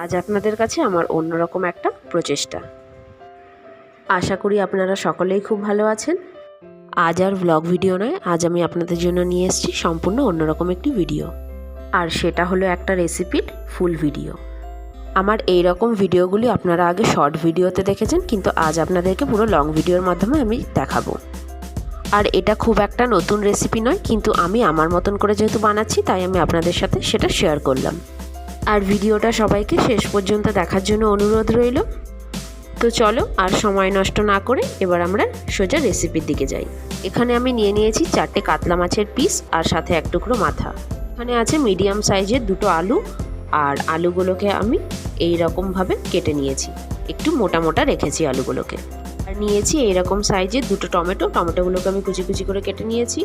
আজ আপনাদের কাছে আমার অন্যরকম একটা প্রচেষ্টা। আশা করি আপনারা সকলেই খুব ভালো আছেন। আজ আর ব্লগ ভিডিও নয়, আজ আমি আপনাদের জন্য নিয়ে এসেছি সম্পূর্ণ অন্যরকম একটি ভিডিও, আর সেটা হলো একটা রেসিপির ফুল ভিডিও। আমার এই রকম ভিডিওগুলি আপনারা আগে শর্ট ভিডিওতে দেখেছেন, কিন্তু আজ আপনাদেরকে পুরো লং ভিডিওর মাধ্যমে আমি দেখাবো। আর এটা খুব একটা নতুন রেসিপি নয়, কিন্তু আমি আমার মতন করে যেহেতু বানাচ্ছি তাই আমি আপনাদের সাথে সেটা শেয়ার করলাম। আর ভিডিওটা সবাইকে শেষ পর্যন্ত দেখার জন্য অনুরোধ রইল। তো চলো আর সময় নষ্ট না করে এবার আমরা সোজা রেসিপির দিকে যাই। এখানে আমি নিয়ে নিয়েছি 4টে কাতলা মাছের পিস আর সাথে এক টুকরো মাথা। এখানে আছে মিডিয়াম সাইজের 2টো আলু, আর আলুগুলোকে আমি এই রকমভাবে কেটে নিয়েছি, একটু মোটা মোটা রেখেছি আলুগুলোকে। আর নিয়েছি এইরকম সাইজের 2টো টমেটো, টমেটোগুলোকে আমি কুচি কুচি করে কেটে নিয়েছি।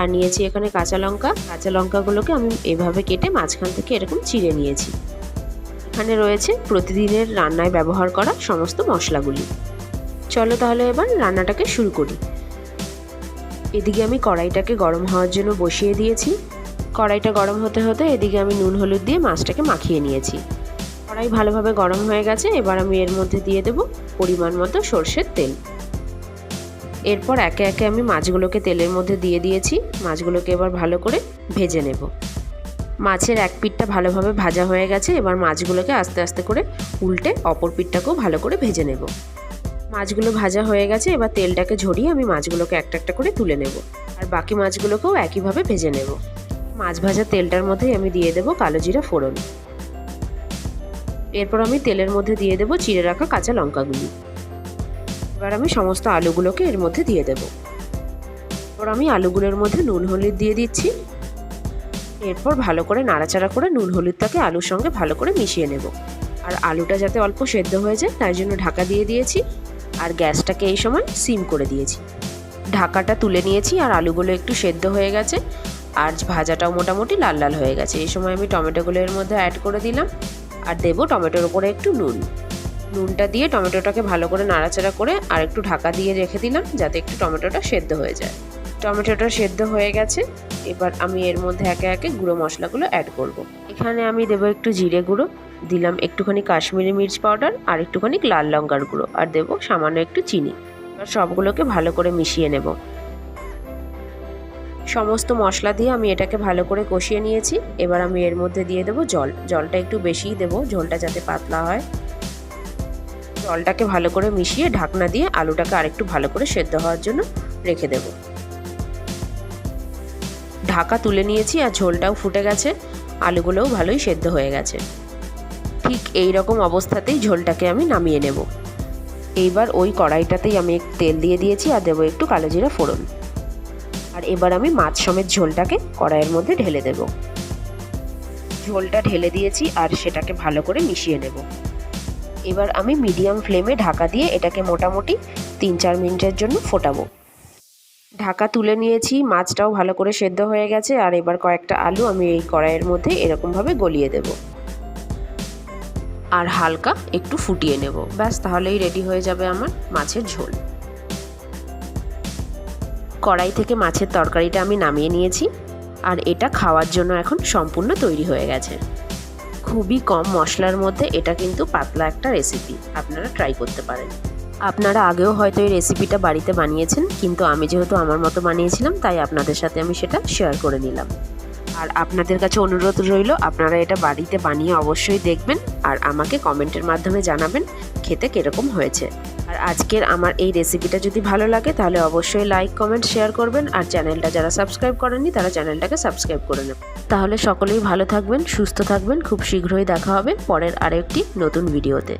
আর নিয়েছি এখানে কাঁচা লঙ্কা, কাঁচা লঙ্কাগুলোকে আমি এভাবে কেটে মাঝখান থেকে এরকম চিড়ে নিয়েছি। এখানে রয়েছে প্রতিদিনের রান্নায় ব্যবহার করা সমস্ত মশলাগুলি। চলো তাহলে এবার রান্নাটাকে শুরু করি। এদিকে আমি কড়াইটাকে গরম হওয়ার জন্য বসিয়ে দিয়েছি। কড়াইটা গরম হতে হতে এদিকে আমি নুন হলুদ দিয়ে মাছটাকে মাখিয়ে নিয়েছি। কড়াই ভালোভাবে গরম হয়ে গেছে, এবার আমি এর মধ্যে দিয়ে দেব পরিমাণ মতো সরষের তেল। এরপর একে একে আমি মাছগুলোকে তেলের মধ্যে দিয়ে দিয়েছি। মাছগুলোকে এবার ভালো করে ভেজে নেব। মাছের এক পিঠটা ভালোভাবে ভাজা হয়ে গেছে, এবার মাছগুলোকে আস্তে আস্তে করে উল্টে অপর পিঠটাকেও ভালো করে ভেজে নেব। মাছগুলো ভাজা হয়ে গেছে, এবার তেলটাকে ঝরিয়ে আমি মাছগুলোকে একটা একটা করে তুলে নেব, আর বাকি মাছগুলোকেও একইভাবে ভেজে নেব। মাছ ভাজা তেলটার মধ্যেই আমি দিয়ে দেব কালো জিরা ফোড়ন। এরপর আমি তেলের মধ্যে দিয়ে দেব চিড়ে রাখা কাঁচা লঙ্কাগুলি। এবার আমি সমস্ত আলুগুলোকে এর মধ্যে দিয়ে দেব। এরপর আমি আলুগুলোর মধ্যে নুন হলুদ দিয়ে দিচ্ছি। এরপর ভালো করে নাড়াচাড়া করে নুন হলুদটাকে আলুর সঙ্গে ভালো করে মিশিয়ে নেব। আর আলুটা যাতে অল্প সেদ্ধ হয়ে যায় তাই জন্য ঢাকা দিয়ে দিয়েছি, আর গ্যাসটাকে এই সময় সিম করে দিয়েছি। ঢাকাটা তুলে নিয়েছি, আর আলুগুলো একটু সেদ্ধ হয়ে গেছে, আর ভাজাটাও মোটামুটি লাল লাল হয়ে গেছে। এই সময় আমি টমেটোগুলো এর মধ্যে অ্যাড করে দিলাম, আর দেবো টমেটোর উপরে একটু নুনটা দিয়ে টমেটোটাকে ভালো করে নাড়াচাড়া করে আর একটু ঢাকা দিয়ে রেখে দিলাম যাতে একটু টমেটোটা সেদ্ধ হয়ে যায়। টমেটোটা সেদ্ধ হয়ে গেছে, এবার আমি এর মধ্যে একে একে গুঁড়ো মশলাগুলো অ্যাড করব। এখানে আমি দেবো একটু জিরে গুঁড়ো, দিলাম একটুখানি কাশ্মীরি মির্চ পাউডার, আর একটুখানি লাল লঙ্কার গুঁড়ো, আর দেবো সামান্য একটু চিনি। এবার সবগুলোকে ভালো করে মিশিয়ে নেব। সমস্ত মশলা দিয়ে আমি এটাকে ভালো করে কষিয়ে নিয়েছি। এবার আমি এর মধ্যে দিয়ে দেবো জলটা একটু বেশিই দেবো, ঝোলটা যাতে পাতলা হয়। জলটাকে ভালো করে মিশিয়ে ঢাকনা দিয়ে আলুটাকে আরেকটু ভালো করে সেদ্ধ হওয়ার জন্য রেখে দেব। ঢাকা তুলে নিয়েছি, আর ঝোলটাও ফুটে গেছে, আলুগুলোও ভালোই সেদ্ধ হয়ে গেছে। ঠিক এই রকম অবস্থাতেই ঝোলটাকে আমি নামিয়ে নেব। এইবার ওই কড়াইটাতেই আমি তেল দিয়ে দিয়েছি, আর দেবো একটু কালো জিরা ফোড়ন। আর এবার আমি মাছ সমেত ঝোলটাকে কড়াইয়ের মধ্যে ঢেলে দেব। ঝোলটা ঢেলে দিয়েছি, আর সেটাকে ভালো করে মিশিয়ে নেব। এবার আমি মিডিয়াম ফ্লেমে ঢাকা দিয়ে এটাকে মোটামুটি 3-4 মিনিটের জন্য ফোটাবো। ঢাকা তুলে নিয়েছি, মাছটাও ভালো করে সেদ্ধ হয়ে গেছে, আর এবার কয়েকটা আলু আমি এই কড়াইয়ের মধ্যে এরকমভাবে গলিয়ে দেব, আর হালকা একটু ফুটিয়ে নেব। ব্যাস, তাহলেই রেডি হয়ে যাবে আমার মাছের ঝোল। কড়াই থেকে মাছের তরকারিটা আমি নামিয়ে নিয়েছি, আর এটা খাওয়ার জন্য এখন সম্পূর্ণ তৈরি হয়ে গেছে। খুবই কম মশলার মধ্যে এটা কিন্তু পাতলা একটা রেসিপি, আপনারা ট্রাই করতে পারেন। আপনারা আগেও হয়তো এই রেসিপিটা বাড়িতে বানিয়েছেন, কিন্তু আমি যেহেতু আমার মতো বানিয়েছিলাম তাই আপনাদের সাথে আমি সেটা শেয়ার করে নিলাম। আর আপনাদের কাছে অনুরোধ রইল, আপনারা এটা বাড়িতে বানিয়ে অবশ্যই দেখবেন, আর আমাকে কমেন্টের মাধ্যমে জানাবেন খেতে কীরকম হয়েছে। আর আজকের আমার এই রেসিপিটা যদি ভালো লাগে তাহলে অবশ্যই লাইক, কমেন্ট, শেয়ার করবেন, আর চ্যানেলটা যারা সাবস্ক্রাইব করেননি তারা চ্যানেলটাকে সাবস্ক্রাইব করে নেবেন। তাহলে সকলেই ভালো থাকবেন, সুস্থ থাকবেন। খুব শীঘ্রই দেখা হবে পরের আরেকটি নতুন ভিডিওতে।